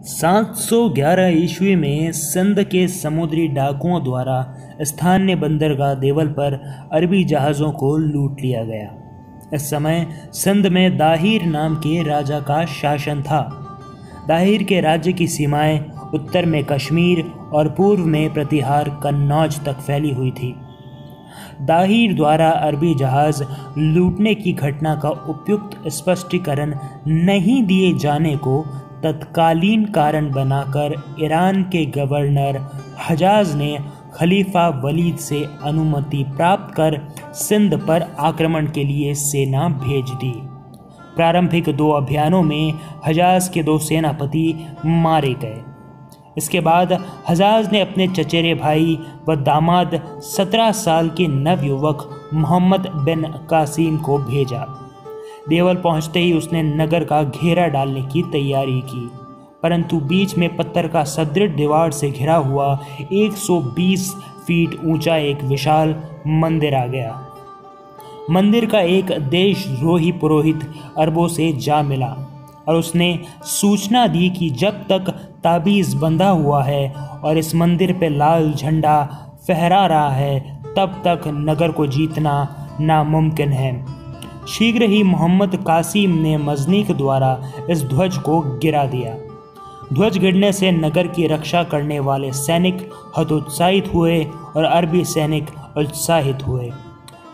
711 ईस्वी में सिंध के समुद्री डाकुओं द्वारा स्थानीय बंदरगाह देवल पर अरबी जहाज़ों को लूट लिया गया। इस समय सिंध में दाहिर नाम के राजा का शासन था। दाहिर के राज्य की सीमाएं उत्तर में कश्मीर और पूर्व में प्रतिहार कन्नौज तक फैली हुई थी। दाहिर द्वारा अरबी जहाज़ लूटने की घटना का उपयुक्त स्पष्टीकरण नहीं दिए जाने को तत्कालीन कारण बनाकर ईरान के गवर्नर हजाज ने खलीफा वलीद से अनुमति प्राप्त कर सिंध पर आक्रमण के लिए सेना भेज दी। प्रारंभिक 2 अभियानों में हजाज के 2 सेनापति मारे गए। इसके बाद हजाज ने अपने चचेरे भाई व दामाद 17 साल के नवयुवक मोहम्मद बिन कासिम को भेजा। देवल पहुंचते ही उसने नगर का घेरा डालने की तैयारी की, परंतु बीच में पत्थर का सदृढ़ दीवार से घिरा हुआ 120 फीट ऊंचा एक विशाल मंदिर आ गया। मंदिर का एक देशद्रोही पुरोहित अरबों से जा मिला और उसने सूचना दी कि जब तक ताबीज़ बंधा हुआ है और इस मंदिर पे लाल झंडा फहरा रहा है तब तक नगर को जीतना नामुमकिन है। शीघ्र ही मोहम्मद कासिम ने मजनीक द्वारा इस ध्वज को गिरा दिया। ध्वज गिरने से नगर की रक्षा करने वाले सैनिक हतोत्साहित हुए और अरबी सैनिक उत्साहित हुए।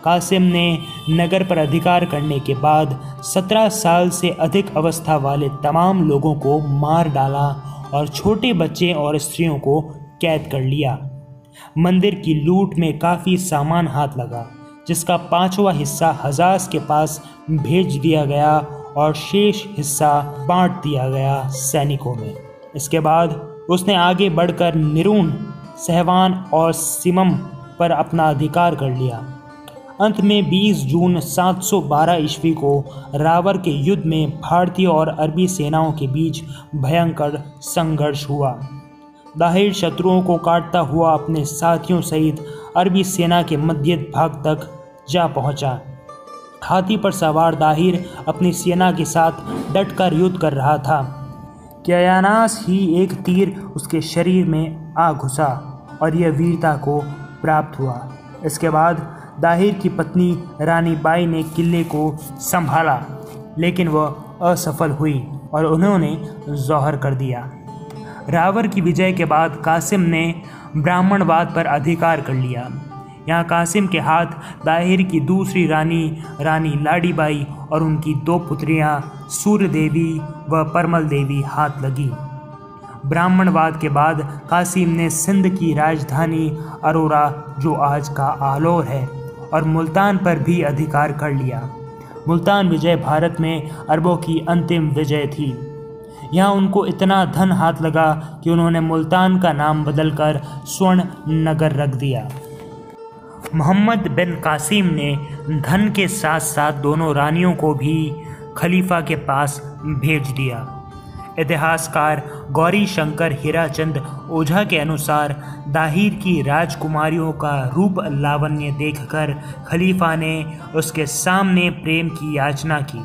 कासिम ने नगर पर अधिकार करने के बाद 17 साल से अधिक अवस्था वाले तमाम लोगों को मार डाला और छोटे बच्चे और स्त्रियों को कैद कर लिया। मंदिर की लूट में काफ़ी सामान हाथ लगा, जिसका 5वां हिस्सा हजाज के पास भेज दिया गया और शेष हिस्सा बांट दिया गया सैनिकों में। इसके बाद उसने आगे बढ़कर निरून, सहवान और सिमम पर अपना अधिकार कर लिया। अंत में 20 जून 712 ईस्वी को रावर के युद्ध में भारतीय और अरबी सेनाओं के बीच भयंकर संघर्ष हुआ। दाहिर शत्रुओं को काटता हुआ अपने साथियों सहित अरबी सेना के मध्य भाग तक जा पहुंचा। हाथी पर सवार दाहिर अपनी सेना के साथ डटकर युद्ध कर रहा था कि अयानास ही एक तीर उसके शरीर में आ घुसा और यह वीरता को प्राप्त हुआ। इसके बाद दाहिर की पत्नी रानी बाई ने किले को संभाला, लेकिन वह असफल हुई और उन्होंने जौहर कर दिया। रावर की विजय के बाद कासिम ने ब्राह्मणवाद पर अधिकार कर लिया। यहाँ कासिम के हाथ दाहिर की दूसरी रानी लाडीबाई और उनकी 2 पुत्रियाँ सूर्य देवी व परमल देवी हाथ लगी। ब्राह्मणवाद के बाद कासिम ने सिंध की राजधानी अरोरा, जो आज का आलोर है, और मुल्तान पर भी अधिकार कर लिया। मुल्तान विजय भारत में अरबों की अंतिम विजय थी। यहाँ उनको इतना धन हाथ लगा कि उन्होंने मुल्तान का नाम बदलकर स्वर्ण नगर रख दिया। मोहम्मद बिन कासिम ने धन के साथ साथ दोनों रानियों को भी खलीफा के पास भेज दिया। इतिहासकार गौरी शंकर हीराचंद ओझा के अनुसार दाहिर की राजकुमारियों का रूप लावण्य देखकर खलीफा ने उसके सामने प्रेम की याचना की।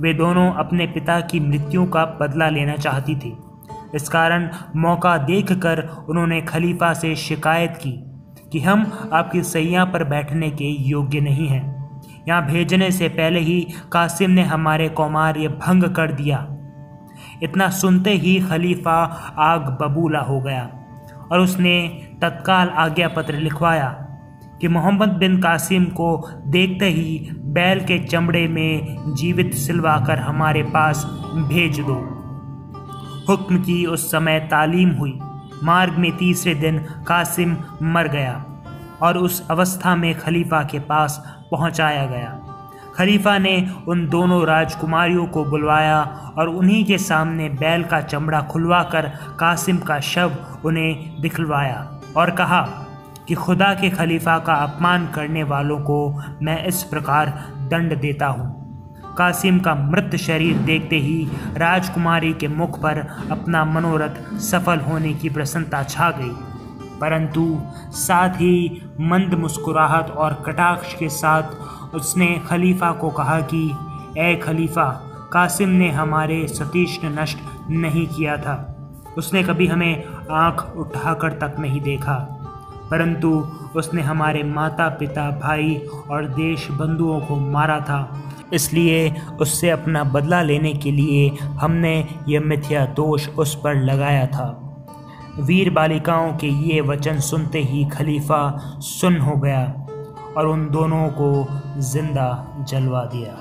वे दोनों अपने पिता की मृत्यु का बदला लेना चाहती थी। इस कारण मौका देखकर उन्होंने खलीफा से शिकायत की कि हम आपकी सैया पर बैठने के योग्य नहीं हैं। यहाँ भेजने से पहले ही कासिम ने हमारे कौमार्य भंग कर दिया। इतना सुनते ही खलीफा आग बबूला हो गया और उसने तत्काल आज्ञा पत्र लिखवाया कि मोहम्मद बिन कासिम को देखते ही बैल के चमड़े में जीवित सिलवाकर हमारे पास भेज दो। हुक्म की उस समय तालीम हुई। मार्ग में तीसरे दिन कासिम मर गया और उस अवस्था में खलीफा के पास पहुंचाया गया। खलीफा ने उन दोनों राजकुमारियों को बुलवाया और उन्हीं के सामने बैल का चमड़ा खुलवाकर कासिम का शव उन्हें दिखलवाया और कहा कि खुदा के खलीफा का अपमान करने वालों को मैं इस प्रकार दंड देता हूँ। कासिम का मृत शरीर देखते ही राजकुमारी के मुख पर अपना मनोरथ सफल होने की प्रसन्नता छा गई, परंतु साथ ही मंद मुस्कुराहट और कटाक्ष के साथ उसने खलीफा को कहा कि ए खलीफा, कासिम ने हमारे सतीश ने नष्ट नहीं किया था। उसने कभी हमें आंख उठाकर तक नहीं देखा, परंतु उसने हमारे माता पिता, भाई और देश बंधुओं को मारा था। इसलिए उससे अपना बदला लेने के लिए हमने यह मिथ्या दोष उस पर लगाया था। वीर बालिकाओं के ये वचन सुनते ही खलीफा सुन्न हो गया और उन दोनों को जिंदा जलवा दिया।